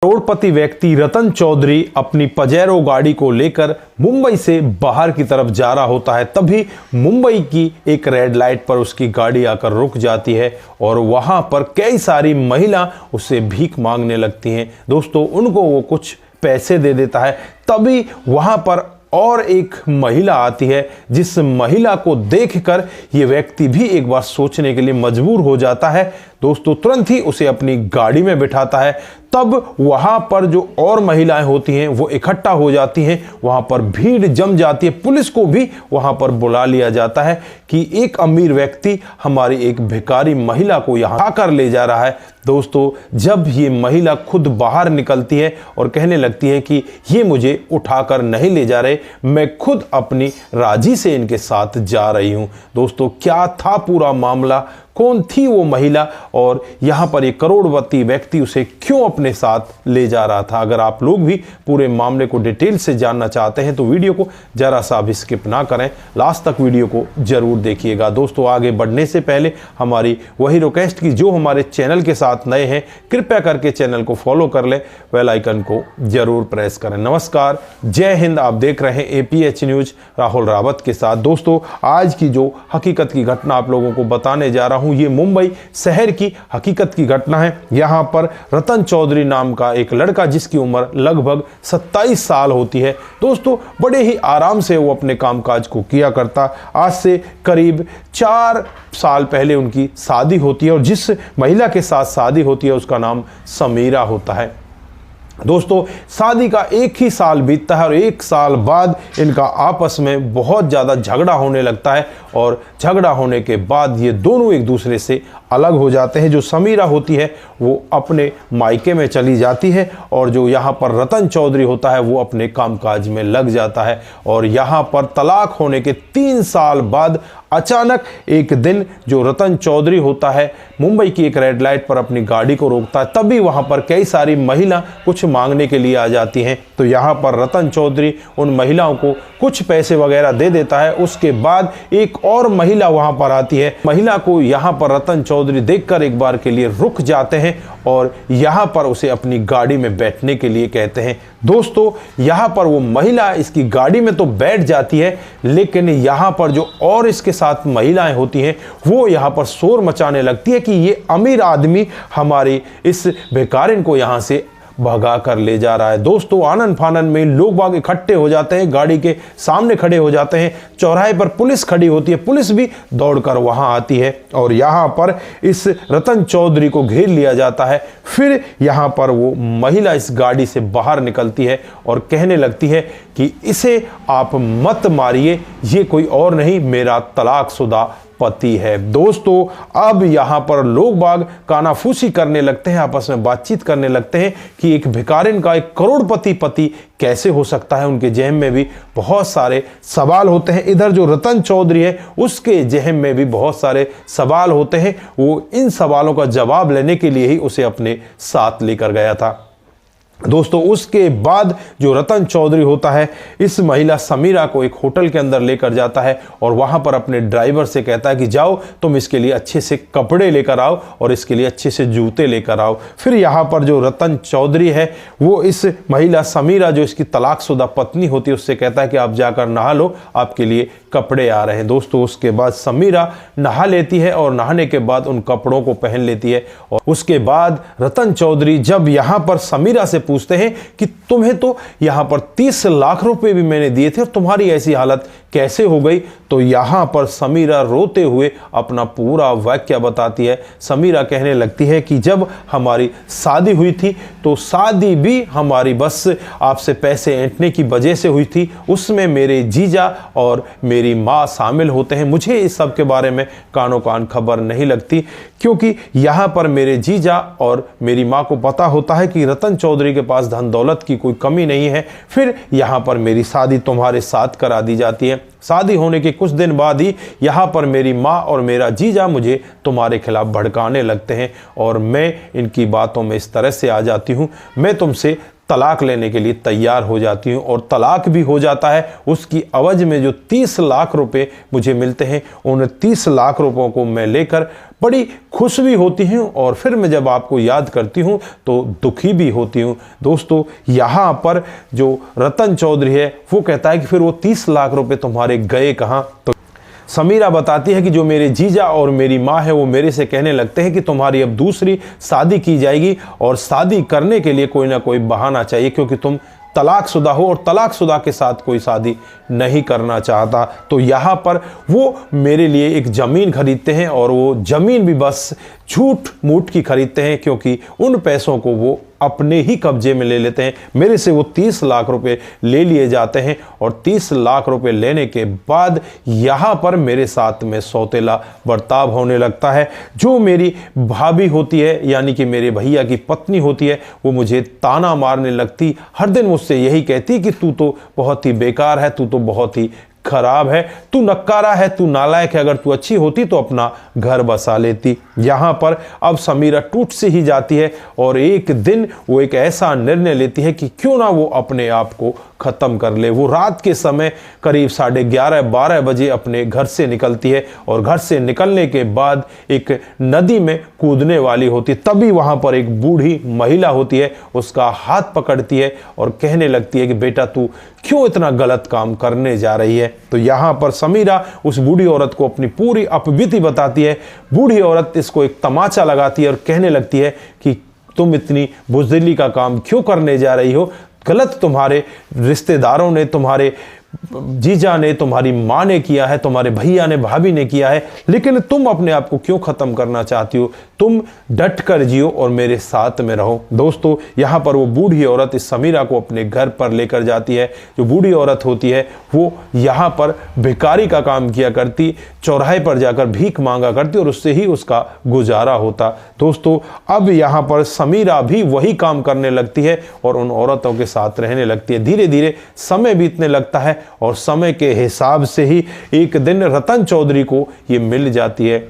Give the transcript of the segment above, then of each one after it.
करोड़पति व्यक्ति रतन चौधरी अपनी पजेरो गाड़ी को लेकर मुंबई से बाहर की तरफ जा रहा होता है। तभी मुंबई की एक रेड लाइट पर उसकी गाड़ी आकर रुक जाती है और वहां पर कई सारी महिला उससे भीख मांगने लगती हैं। दोस्तों, उनको वो कुछ पैसे दे देता है। तभी वहां पर और एक महिला आती है, जिस महिला को देखकर ये व्यक्ति भी एक बार सोचने के लिए मजबूर हो जाता है। दोस्तों, तुरंत ही उसे अपनी गाड़ी में बिठाता है। तब वहां पर जो और महिलाएं होती हैं वो इकट्ठा हो जाती हैं, वहां पर भीड़ जम जाती है। पुलिस को भी वहां पर बुला लिया जाता है कि एक अमीर व्यक्ति हमारी एक भिखारी महिला को यहां आकर ले जा रहा है। दोस्तों, जब ये महिला खुद बाहर निकलती है और कहने लगती है कि ये मुझे उठाकर नहीं ले जा रहे, मैं खुद अपनी राजी से इनके साथ जा रही हूं। दोस्तों, क्या था पूरा मामला, कौन थी वो महिला और यहां पर एक करोड़पति व्यक्ति उसे क्यों अपने साथ ले जा रहा था? अगर आप लोग भी पूरे मामले को डिटेल से जानना चाहते हैं तो वीडियो को जरा सा भी स्किप ना करें, लास्ट तक वीडियो को जरूर देखिएगा। दोस्तों, आगे बढ़ने से पहले हमारी वही रिक्वेस्ट की जो हमारे चैनल के साथ नए हैं, कृपया करके चैनल को फॉलो कर ले, बेल आइकन को जरूर प्रेस करें। नमस्कार, जय हिंद। आप देख रहे हैं APH न्यूज राहुल रावत के साथ। दोस्तों, आज की जो हकीकत की घटना आप लोगों को बताने जा रहा हूं, ये मुंबई शहर की हकीकत की घटना है। यहां पर रतन चौधरी नाम का एक लड़का, जिसकी उम्र लगभग 27 साल होती है। दोस्तों, बड़े ही आराम से वो अपने कामकाज को किया करता। आज से करीब 4 साल पहले उनकी शादी होती है और जिस महिला के साथ शादी होती है उसका नाम समीरा होता है। दोस्तों, शादी का एक ही साल बीतता है और 1 साल बाद इनका आपस में बहुत ज़्यादा झगड़ा होने लगता है और झगड़ा होने के बाद ये दोनों एक दूसरे से अलग हो जाते हैं। जो समीरा होती है वो अपने मायके में चली जाती है और जो यहाँ पर रतन चौधरी होता है वो अपने कामकाज में लग जाता है। और यहाँ पर तलाक होने के 3 साल बाद अचानक एक दिन जो रतन चौधरी होता है मुंबई की एक रेड लाइट पर अपनी गाड़ी को रोकता है। तभी वहां पर कई सारी महिला कुछ मांगने के लिए आ जाती हैं। तो यहाँ पर रतन चौधरी उन महिलाओं को कुछ पैसे वगैरह दे देता है। उसके बाद एक और महिला वहां पर आती है। महिला को यहाँ पर रतन चौधरी देखकर एक बार के लिए रुक जाते हैं और यहाँ पर उसे अपनी गाड़ी में बैठने के लिए कहते हैं। दोस्तों, यहाँ पर वो महिला इसकी गाड़ी में तो बैठ जाती है, लेकिन यहाँ पर जो और इसके साथ महिलाएं होती हैं वो यहाँ पर शोर मचाने लगती है कि ये अमीर आदमी हमारी इस भिखारिन को यहाँ से भगा कर ले जा रहा है। दोस्तों, आनन फानन में लोग बाग इकट्ठे हो जाते हैं, गाड़ी के सामने खड़े हो जाते हैं। चौराहे पर पुलिस खड़ी होती है, पुलिस भी दौड़कर वहां आती है और यहां पर इस रतन चौधरी को घेर लिया जाता है। फिर यहां पर वो महिला इस गाड़ी से बाहर निकलती है और कहने लगती है कि इसे आप मत मारिए, ये कोई और नहीं, मेरा तलाकशुदा पति है। दोस्तों, अब यहां पर लोग बाग कानाफूसी करने लगते हैं, आपस में बातचीत करने लगते हैं कि एक भिखारिन का एक करोड़पति पति कैसे हो सकता है। उनके जहन में भी बहुत सारे सवाल होते हैं। इधर जो रतन चौधरी है उसके जहन में भी बहुत सारे सवाल होते हैं। वो इन सवालों का जवाब लेने के लिए ही उसे अपने साथ लेकर गया था। दोस्तों, उसके बाद जो रतन चौधरी होता है इस महिला समीरा को एक होटल के अंदर लेकर जाता है और वहां पर अपने ड्राइवर से कहता है कि जाओ तुम इसके लिए अच्छे से कपड़े लेकर आओ और इसके लिए अच्छे से जूते लेकर आओ। फिर यहां पर जो रतन चौधरी है वो इस महिला समीरा, जो इसकी तलाकशुदा पत्नी होती है, उससे कहता है कि आप जाकर नहा लो, आपके लिए कपड़े आ रहे हैं। दोस्तों, उसके बाद समीरा नहा लेती है और नहाने के बाद उन कपड़ों को पहन लेती है। और उसके बाद रतन चौधरी जब यहां पर समीरा से पूछते हैं कि तुम्हें तो यहां पर 30 लाख रुपए भी मैंने दिए थे और तुम्हारी ऐसी हालत कैसे हो गई, तो यहां पर समीरा रोते हुए अपना पूरा वाक्य बताती है। समीरा कहने लगती है कि जब हमारी शादी हुई थी तो शादी भी हमारी बस आपसे पैसे ऐंठने की वजह से हुई थी, उसमें मेरे जीजा और मेरी माँ शामिल होते हैं। मुझे इस सब के बारे में कानो कान खबर नहीं लगती, क्योंकि यहाँ पर मेरे जीजा और मेरी माँ को पता होता है कि रतन चौधरी के पास धन दौलत की कोई कमी नहीं है। फिर यहाँ पर मेरी शादी तुम्हारे साथ करा दी जाती है। शादी होने के कुछ दिन बाद ही यहाँ पर मेरी माँ और मेरा जीजा मुझे तुम्हारे खिलाफ भड़काने लगते हैं और मैं इनकी बातों में इस तरह से आ जाती हूँ। मैं तुमसे तलाक लेने के लिए तैयार हो जाती हूँ और तलाक भी हो जाता है। उसकी अवज में जो 30 लाख रुपए मुझे मिलते हैं, उन 30 लाख रुपयों को मैं लेकर बड़ी खुश भी होती हूँ और फिर मैं जब आपको याद करती हूँ तो दुखी भी होती हूँ। दोस्तों, यहाँ पर जो रतन चौधरी है वो कहता है कि फिर वो 30 लाख रुपए तुम्हारे गए कहाँ? तो समीरा बताती है कि जो मेरे जीजा और मेरी माँ है वो मेरे से कहने लगते हैं कि तुम्हारी अब दूसरी शादी की जाएगी और शादी करने के लिए कोई ना कोई बहाना चाहिए, क्योंकि तुम तलाकशुदा हो और तलाकशुदा के साथ कोई शादी नहीं करना चाहता। तो यहाँ पर वो मेरे लिए एक ज़मीन खरीदते हैं और वो ज़मीन भी बस झूठ मूठ की खरीदते हैं, क्योंकि उन पैसों को वो अपने ही कब्जे में ले लेते हैं। मेरे से वो 30 लाख रुपए ले लिए जाते हैं और 30 लाख रुपए लेने के बाद यहाँ पर मेरे साथ में सौतेला बर्ताव होने लगता है। जो मेरी भाभी होती है, यानी कि मेरे भैया की पत्नी होती है, वो मुझे ताना मारने लगती, हर दिन मुझसे यही कहती कि तू तो बहुत ही बेकार है, तू तो बहुत ही खराब है, तू नक्कारा है, तू नालायक है, अगर तू अच्छी होती तो अपना घर बसा लेती। यहाँ पर अब समीरा टूट से ही जाती है और एक दिन वो एक ऐसा निर्णय लेती है कि क्यों ना वो अपने आप को खत्म कर ले। वो रात के समय करीब 11:30-12 बजे अपने घर से निकलती है और घर से निकलने के बाद एक नदी में कूदने वाली होती, तभी वहां पर एक बूढ़ी महिला होती है, उसका हाथ पकड़ती है और कहने लगती है कि बेटा तू क्यों इतना गलत काम करने जा रही है। तो यहाँ पर समीरा उस बूढ़ी औरत को अपनी पूरी अपबीती बताती है। बूढ़ी औरत इसको एक तमाचा लगाती है और कहने लगती है कि तुम इतनी बुज़दिली का काम क्यों करने जा रही हो? गलत तुम्हारे रिश्तेदारों ने, तुम्हारे जीजा ने, तुम्हारी माँ ने किया है, तुम्हारे भैया ने, भाभी ने किया है, लेकिन तुम अपने आप को क्यों खत्म करना चाहती हो? तुम डट कर जियो और मेरे साथ में रहो। दोस्तों, यहाँ पर वो बूढ़ी औरत इस समीरा को अपने घर पर लेकर जाती है। जो बूढ़ी औरत होती है वो यहाँ पर भिखारी का काम किया करती, चौराहे पर जाकर भीख मांगा करती और उससे ही उसका गुजारा होता। दोस्तों, अब यहाँ पर समीरा भी वही काम करने लगती है और उन औरतों के साथ रहने लगती है। धीरे धीरे समय बीतने लगता है और समय के हिसाब से ही एक दिन रतन चौधरी को ये मिल जाती है।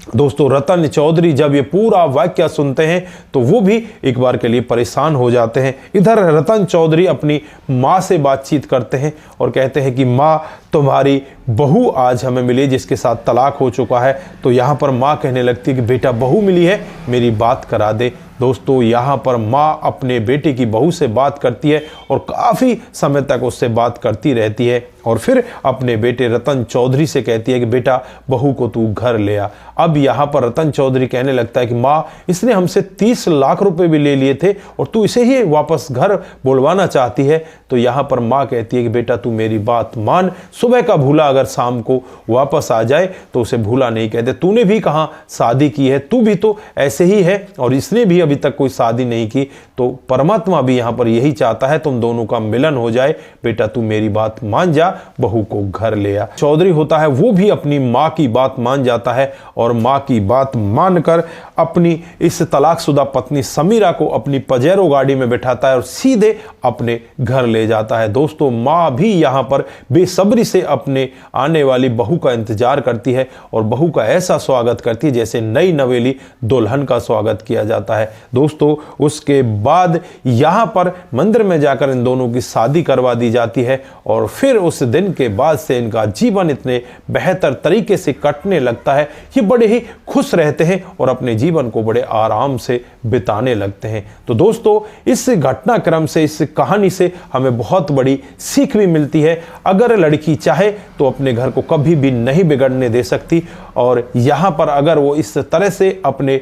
दोस्तों, रतन चौधरी जब ये पूरा वाक्य सुनते हैं तो वो भी एक बार के लिए परेशान हो जाते हैं। इधर रतन चौधरी अपनी माँ से बातचीत करते हैं और कहते हैं कि माँ, तुम्हारी बहू आज हमें मिली जिसके साथ तलाक हो चुका है। तो यहाँ पर माँ कहने लगती है कि बेटा बहू मिली है, मेरी बात करा दे। दोस्तों, यहाँ पर माँ अपने बेटे की बहू से बात करती है और काफ़ी समय तक उससे बात करती रहती है और फिर अपने बेटे रतन चौधरी से कहती है कि बेटा बहू को तू घर ले आ। अब यहाँ पर रतन चौधरी कहने लगता है कि माँ, इसने हमसे 30 लाख रुपए भी ले लिए थे और तू इसे ही वापस घर बुलवाना चाहती है। तो यहाँ पर माँ कहती है कि बेटा तू मेरी बात मान, सुबह का भूला अगर शाम को वापस आ जाए तो उसे भूला नहीं कहते। तूने भी कहाँ शादी की है, तू भी तो ऐसे ही है और इसने भी अभी तक कोई शादी नहीं की। तो परमात्मा भी यहाँ पर यही चाहता है तुम दोनों का मिलन हो जाए। बेटा तू मेरी बात मान जा, बहू को घर ले आ। चौधरी होता है वो भी अपनी माँ की बात मान जाता है और माँ की बात मानकर अपनी इस तलाकशुदा पत्नी समीरा को अपनी पजेरो गाड़ी में बैठाता है और सीधे अपने घर ले जाता है। दोस्तों, माँ भी यहाँ पर बेसब्री से अपने आने वाली बहू का इंतजार करती है और बहू का ऐसा स्वागत करती है जैसे नई नवेली दुल्हन का स्वागत किया जाता है। दोस्तों, उसके बाद यहाँ पर मंदिर में जाकर इन दोनों की शादी करवा दी जाती है और फिर उस दिन के बाद से इनका जीवन इतने बेहतर तरीके से कटने लगता है। ये बड़े ही खुश रहते हैं और अपने जीवन को बड़े आराम से बिताने लगते हैं। तो दोस्तों, इस घटनाक्रम से, इस कहानी से हमें बहुत बड़ी सीख भी मिलती है। अगर लड़की चाहे तो अपने घर को कभी भी नहीं बिगड़ने दे सकती और यहाँ पर अगर वो इस तरह से अपने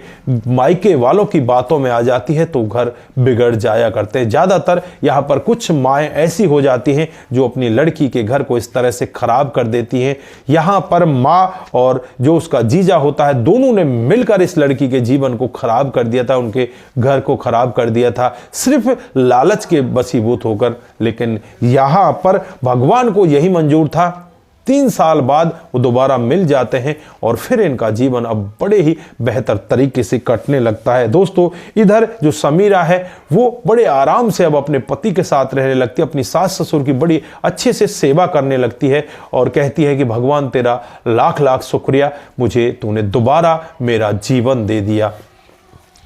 मायके वालों की बातों में आ जाती है तो घर बिगड़ जाया करते हैं। ज़्यादातर यहाँ पर कुछ माएँ ऐसी हो जाती हैं जो अपनी लड़की के घर को इस तरह से खराब कर देती हैं। यहाँ पर माँ और जो उसका जीजा होता है, दोनों ने मिलकर इस लड़की के जीवन को खराब कर दिया था, उनके घर को खराब कर दिया था, सिर्फ लालच के वशीभूत होकर। लेकिन यहाँ पर भगवान को यही मंजूर था। 3 साल बाद वो दोबारा मिल जाते हैं और फिर इनका जीवन अब बड़े ही बेहतर तरीके से कटने लगता है। दोस्तों, इधर जो समीरा है वो बड़े आराम से अब अपने पति के साथ रहने लगती है, अपनी सास ससुर की बड़ी अच्छे से सेवा करने लगती है और कहती है कि भगवान तेरा लाख लाख शुक्रिया, मुझे तूने दोबारा मेरा जीवन दे दिया।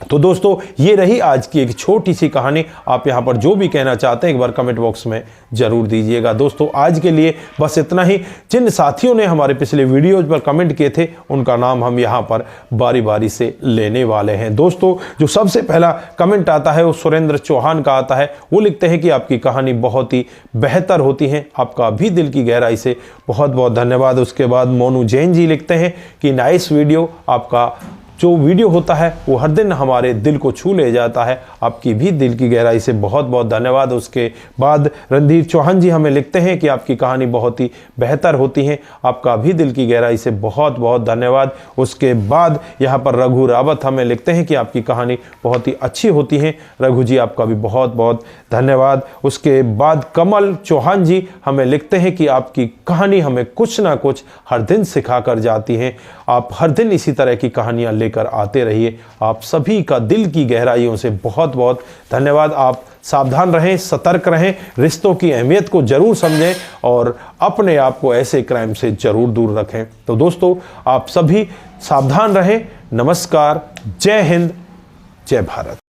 तो दोस्तों ये रही आज की एक छोटी सी कहानी। आप यहाँ पर जो भी कहना चाहते हैं एक बार कमेंट बॉक्स में जरूर दीजिएगा। दोस्तों आज के लिए बस इतना ही। जिन साथियों ने हमारे पिछले वीडियोज पर कमेंट किए थे उनका नाम हम यहाँ पर बारी बारी से लेने वाले हैं। दोस्तों जो सबसे पहला कमेंट आता है वो सुरेंद्र चौहान का आता है। वो लिखते हैं कि आपकी कहानी बहुत ही बेहतर होती है, आपका भी दिल की गहराई से बहुत बहुत धन्यवाद। उसके बाद मोनू जैन जी लिखते हैं कि नाइस वीडियो, आपका जो वीडियो होता है वो हर दिन हमारे दिल को छू ले जाता है, आपकी भी दिल की गहराई से बहुत बहुत धन्यवाद। उसके बाद रणधीर चौहान जी हमें लिखते हैं कि आपकी कहानी बहुत ही बेहतर होती है, आपका भी दिल की गहराई से बहुत बहुत धन्यवाद। उसके बाद यहाँ पर रघु रावत हमें लिखते हैं कि आपकी कहानी बहुत ही अच्छी होती है, रघु जी आपका भी बहुत बहुत धन्यवाद। उसके बाद कमल चौहान जी हमें लिखते हैं कि आपकी कहानी हमें कुछ ना कुछ हर दिन सिखा कर जाती है, आप हर दिन इसी तरह की कहानियाँ लेकर आते रहिए। आप सभी का दिल की गहराइयों से बहुत बहुत धन्यवाद। आप सावधान रहें, सतर्क रहें, रिश्तों की अहमियत को जरूर समझें और अपने आप को ऐसे क्राइम से जरूर दूर रखें। तो दोस्तों आप सभी सावधान रहें। नमस्कार, जय हिंद, जय भारत।